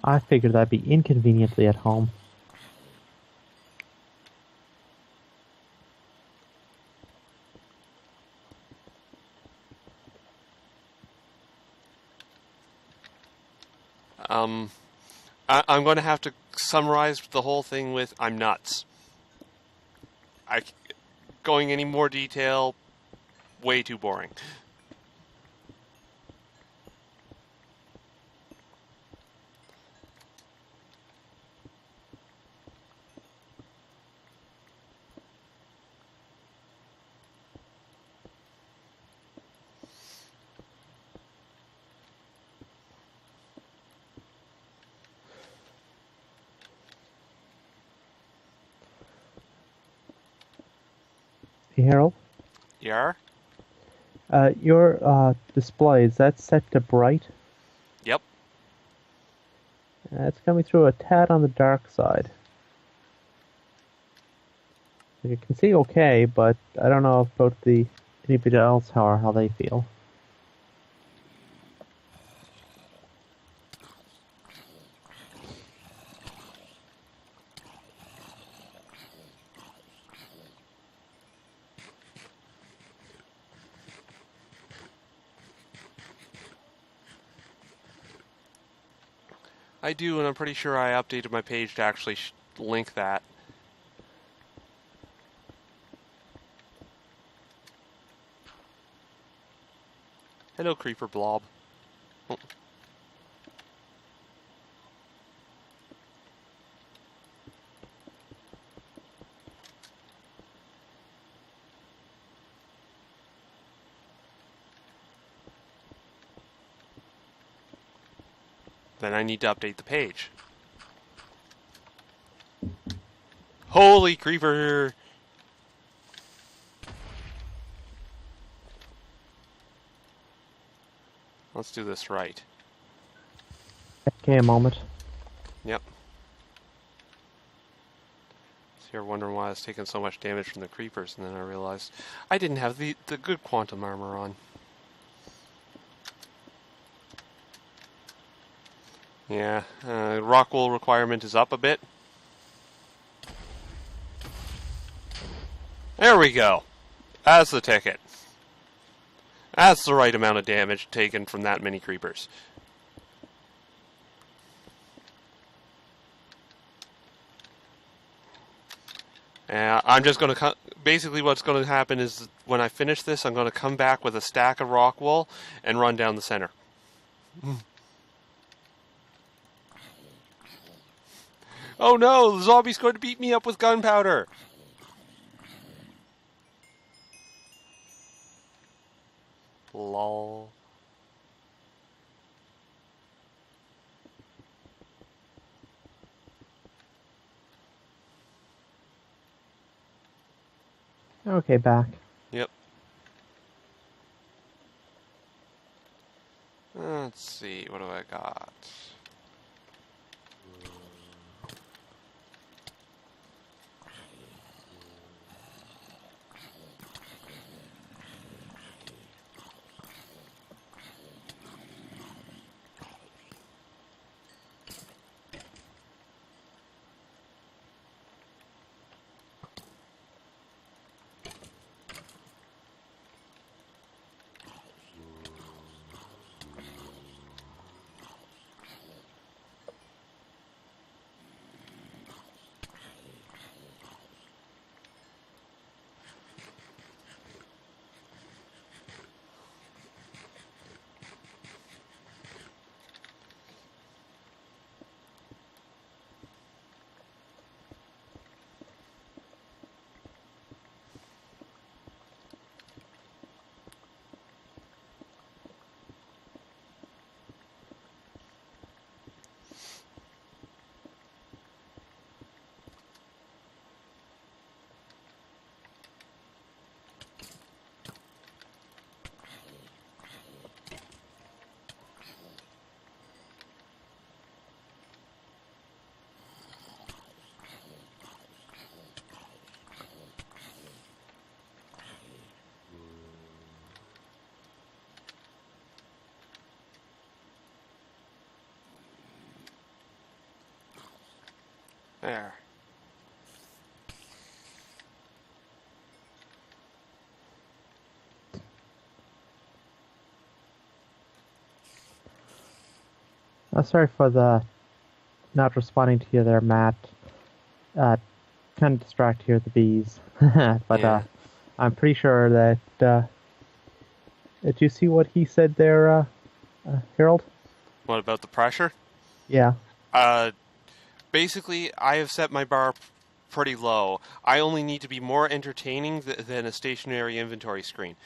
I figured I'd be inconveniently at home. I'm going to have to summarize the whole thing with I'm nuts. I going any more detail, way too boring. Hey, Harold? Yar? Your display, is that set to bright? Yep. It's coming through a tad on the dark side. You can see okay, but I don't know about anybody else how they feel. I do, and I'm pretty sure I updated my page to actually link that. Hello, Creeper Blob. Oh. Then I need to update the page. Holy creeper! Let's do this right. Okay, a moment. Yep. So you're wondering why I was taking so much damage from the creepers, and then I realized I didn't have the good quantum armor on. Yeah, rock wool requirement is up a bit. There we go. That's the ticket. That's the right amount of damage taken from that many creepers. I'm just going to... Basically what's going to happen is when I finish this, I'm going to come back with a stack of rock wool and run down the center. Oh no! The zombie's going to beat me up with gunpowder! Lol. Okay, back. Yep. Let's see, what do I got? There. Sorry for the not responding to you there, Matt. Kind of distracted here with the bees. But Yeah. I'm pretty sure that... did you see what he said there, Harold? What about the pressure? Yeah. Basically, I have set my bar pretty low. I only need to be more entertaining than a stationary inventory screen.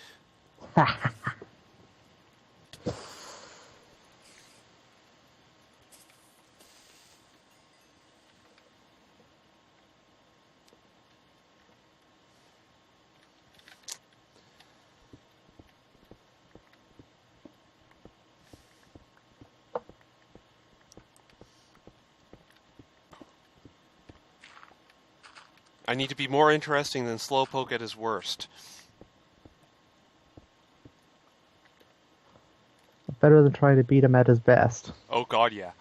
I need to be more interesting than Slowpoke at his worst. Better than trying to beat him at his best. Oh god, yeah.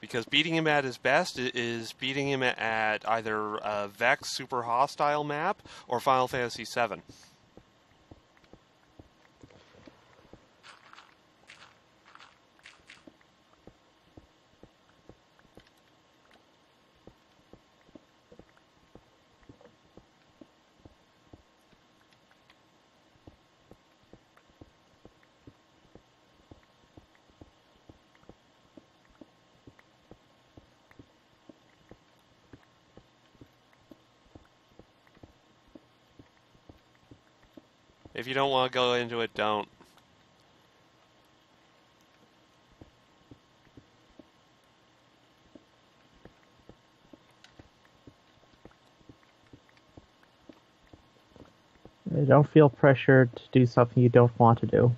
Because beating him at his best is beating him at either Vex Super Hostile map or Final Fantasy VII. If you don't want to go into it, don't. Don't feel pressured to do something you don't want to do.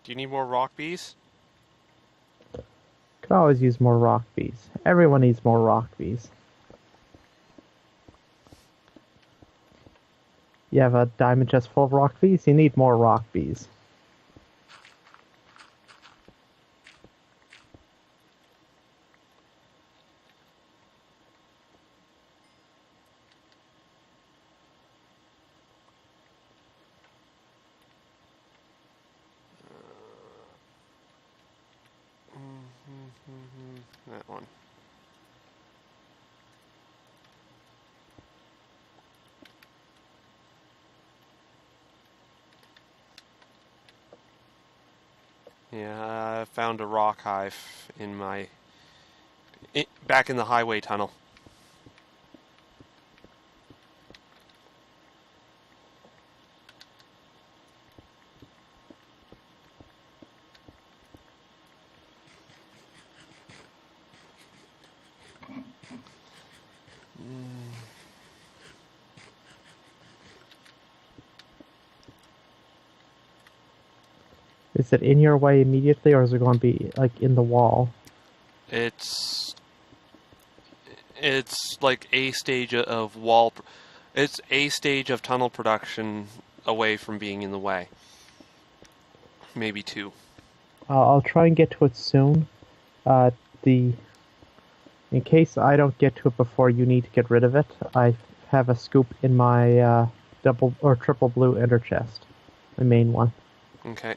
Do you need more rock bees? Could always use more rock bees. Everyone needs more rock bees. You have a diamond chest full of rock bees, you need more rock bees. That one. Yeah, I found a rock hive in my... back in the highway tunnel. Is it in your way immediately, or is it going to be, like, in the wall? It's like a stage of wall... It's a stage of tunnel production away from being in the way. Maybe two. I'll try and get to it soon. In case I don't get to it before you need to get rid of it, I have a scoop in my double or triple blue ender chest, the main one. Okay.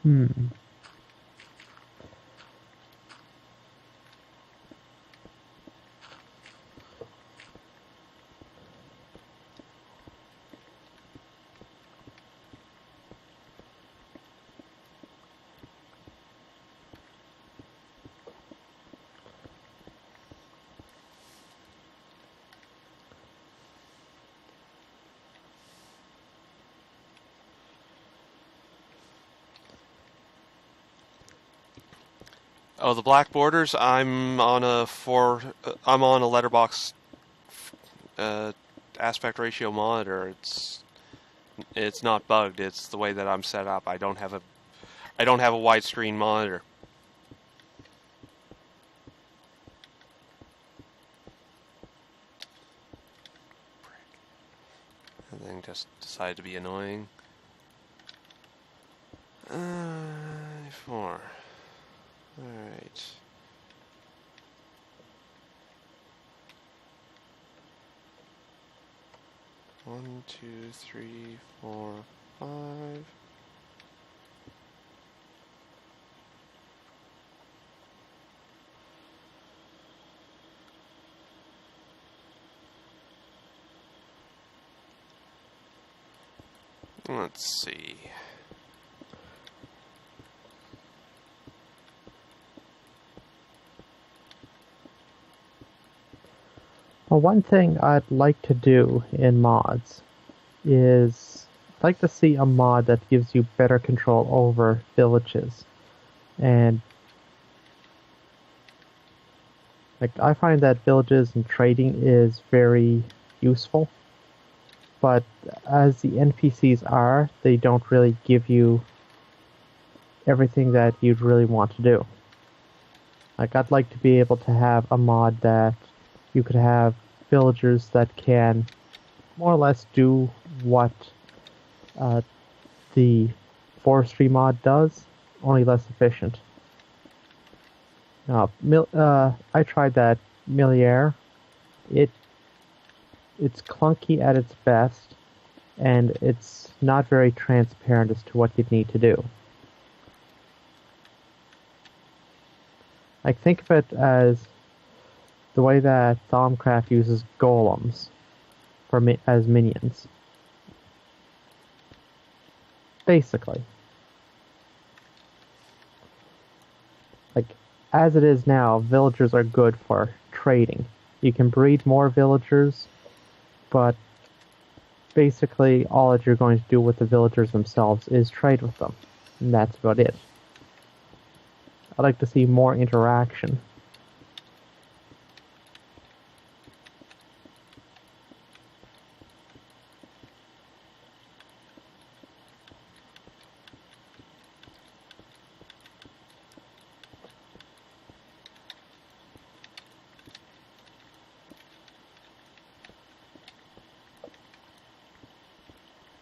Hmm. Oh, the black borders. I'm on a letterbox aspect ratio monitor. It's not bugged. It's the way that I'm set up. I don't have a widescreen monitor. And then just decided to be annoying. 4. Alright. One, two, three, 4, 5. Let's see. Well, one thing I'd like to do in mods is I'd like to see a mod that gives you better control over villages. And like I find that villages and trading is very useful. But as the NPCs are, they don't really give you everything that you'd really want to do. Like I'd like to be able to have a mod that you could have villagers that can more or less do what the forestry mod does, only less efficient. I tried that Milliere. It's clunky at its best, and it's not very transparent as to what you'd need to do. Like think of it as the way that Thaumcraft uses golems as minions. Basically. Like, as it is now, villagers are good for trading. You can breed more villagers, but basically all that you're going to do with the villagers themselves is trade with them. And that's about it. I'd like to see more interaction.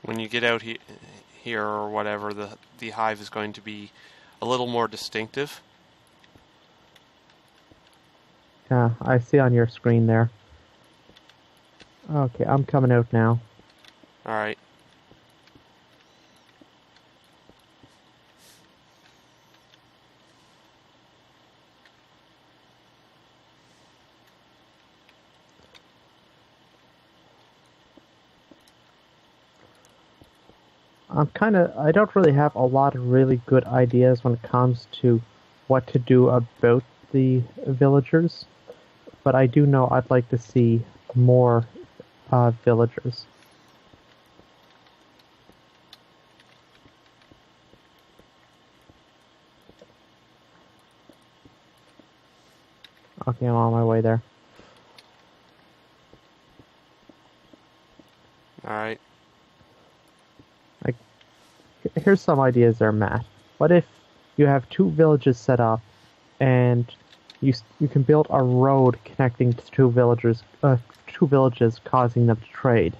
When you get out here or whatever, the hive is going to be a little more distinctive. Yeah, I see on your screen there. Okay, I'm coming out now. Alright. I don't really have a lot of really good ideas when it comes to what to do about the villagers, but I do know I'd like to see more villagers. Okay, I'm on my way there. Alright. Like, here's some ideas there, Matt. What if you have 2 villages set up, and you can build a road connecting to 2 villages, causing them to trade,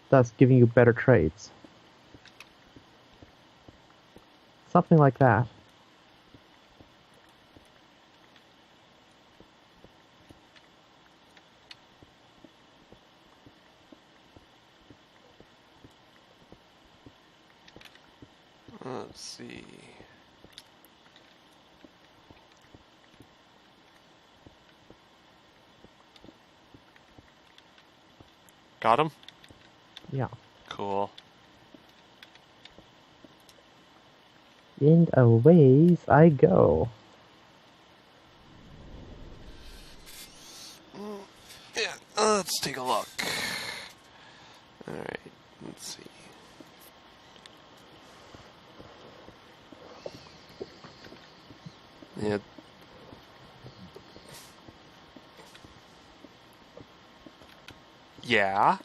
thus giving you better trades. Something like that. let's see. Got him? Yeah. Cool. And a ways I go. Yeah, let's take a look. Alright, let's see. Yeah. Yeah.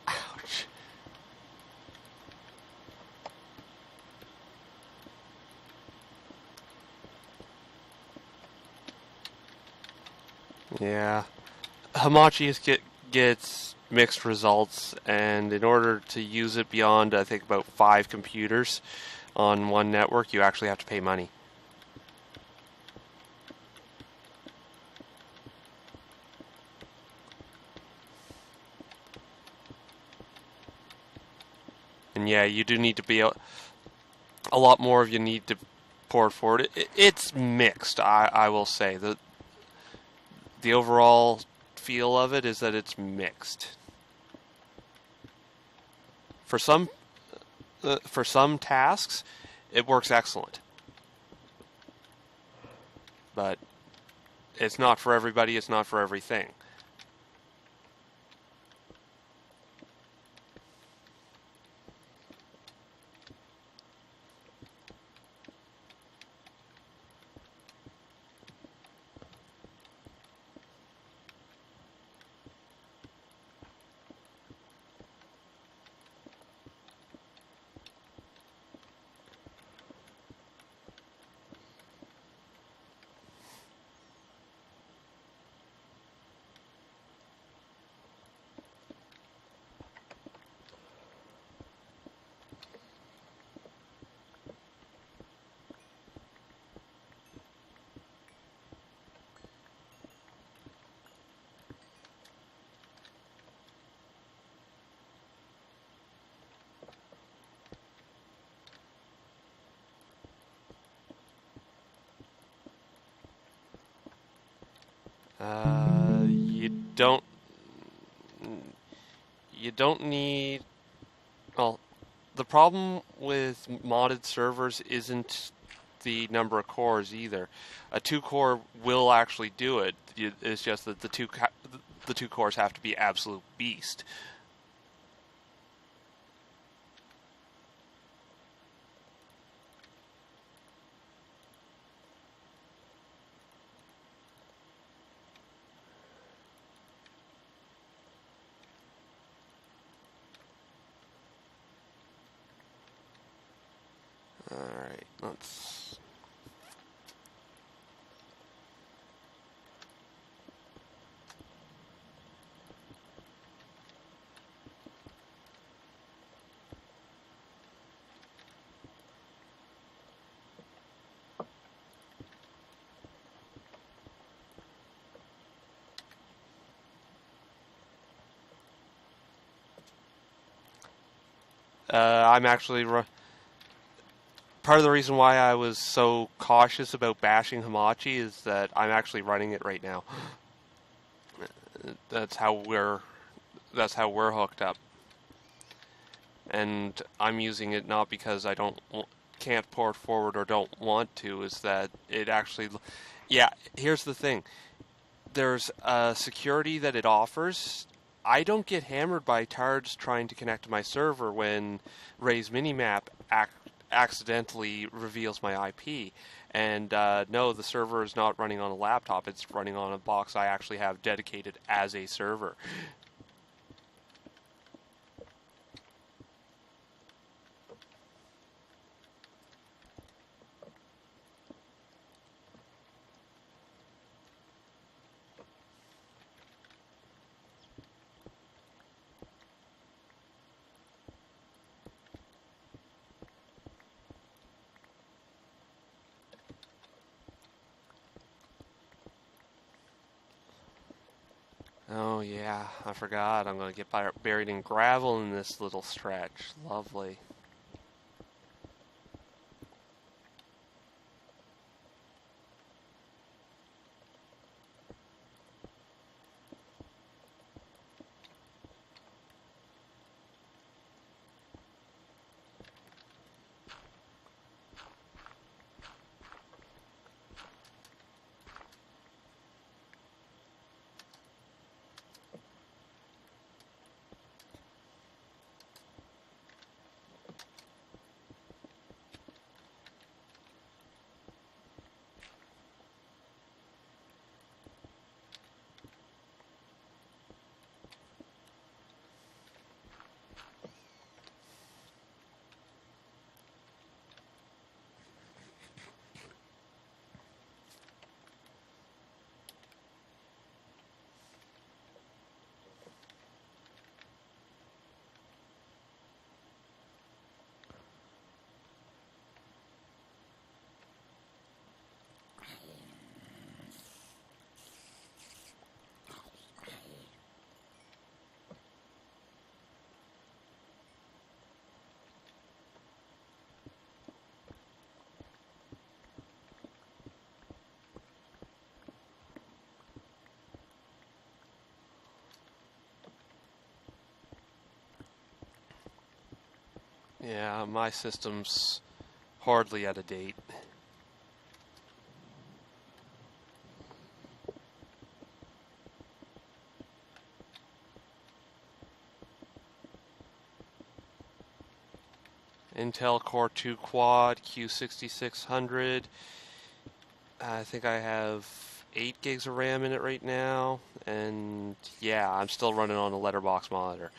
Ouch. Yeah. Hamachi gets mixed results, and in order to use it beyond, I think, about 5 computers on one network, you actually have to pay money. And yeah, you do need to be a lot more of you need to port forward. It's mixed, I will say. The overall feel of it is that it's mixed. For some tasks, it works excellent. But it's not for everybody, it's not for everything. You don't need. Well, the problem with modded servers isn't the number of cores either. A 2-core will actually do it. It's just that the 2 cores have to be absolute beast. All right, let's. I'm actually part of the reason why I was so cautious about bashing Hamachi is that I'm actually running it right now. That's how we're hooked up, and I'm using it not because I can't port forward or don't want to. Is that it actually? Yeah. Here's the thing. There's a security that it offers. I don't get hammered by tards trying to connect to my server when Ray's minimap accidentally reveals my IP. And no, the server is not running on a laptop. It's running on a box I actually have dedicated as a server. Oh yeah, I forgot. I'm going to get buried in gravel in this little stretch. Lovely. Yeah, my system's hardly out of date. Intel Core 2 Quad Q6600. I think I have 8 gigs of RAM in it right now, and yeah, I'm still running on a letterbox monitor.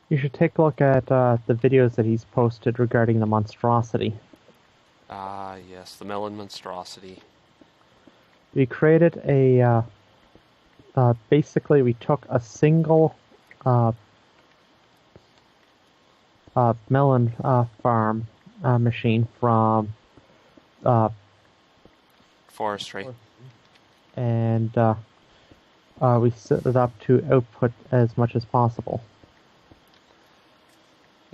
You should take a look at the videos that he's posted regarding the monstrosity. Ah, yes, the melon monstrosity. We created a basically we took a single melon farm machine from Forestry. And we set it up to output as much as possible.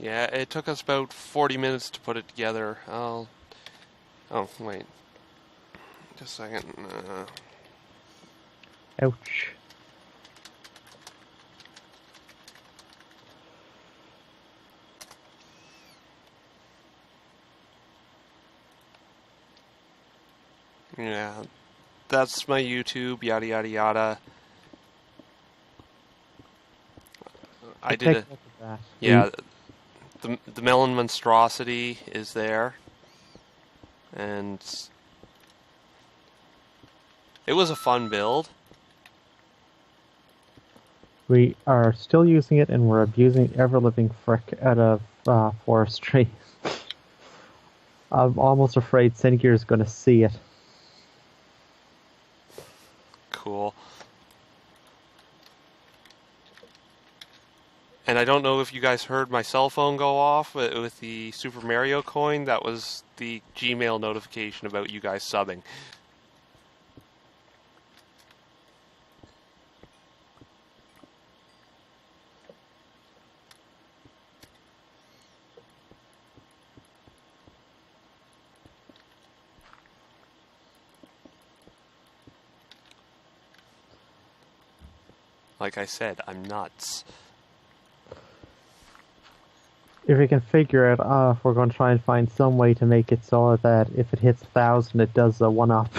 Yeah, it took us about 40 minutes to put it together. Oh, wait. Just a second. Ouch. Yeah, that's my YouTube, yada yada yada. I did it. Yeah, the melon monstrosity is there, and it was a fun build. We are still using it, and we're abusing ever-living frick out of forestry. I'm almost afraid Syndgear is going to see it. Cool. And I don't know if you guys heard my cell phone go off with the Super Mario coin. That was the Gmail notification about you guys subbing. Like I said, I'm nuts. If we can figure it out, we're going to try and find some way to make it so that if it hits 1,000, it does a 1-up.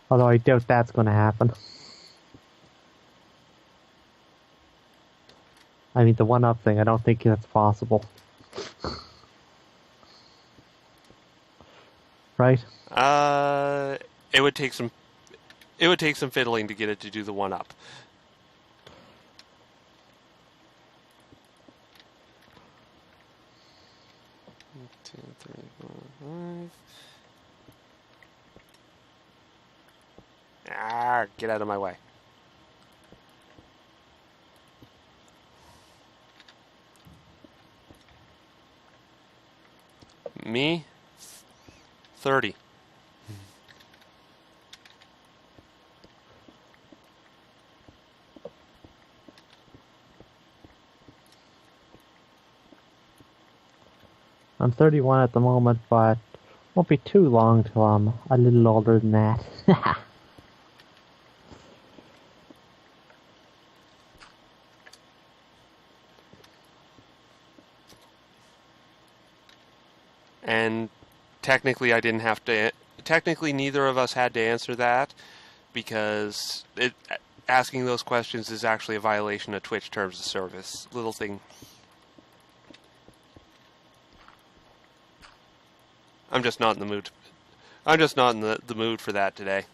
Although I doubt that's going to happen. I mean, the 1-up thing, I don't think that's possible. Right? It would take some fiddling to get it to do the 1-up. Get out of my way. Me? 30. I'm 31 at the moment, but won't be too long till I'm a little older than that. And technically I didn't have to... Technically neither of us had to answer that, because asking those questions is actually a violation of Twitch terms of service. Little thing. I'm just not in the mood. I'm just not in the mood for that today.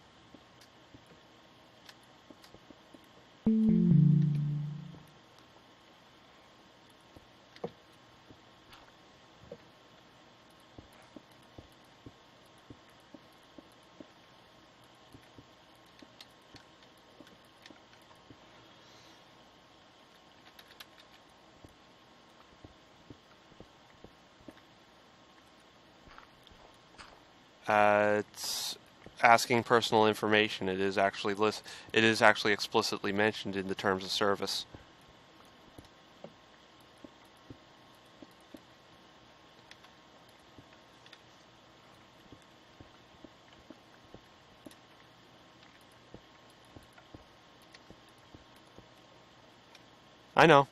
It's asking personal information. It is actually explicitly mentioned in the terms of service. I know.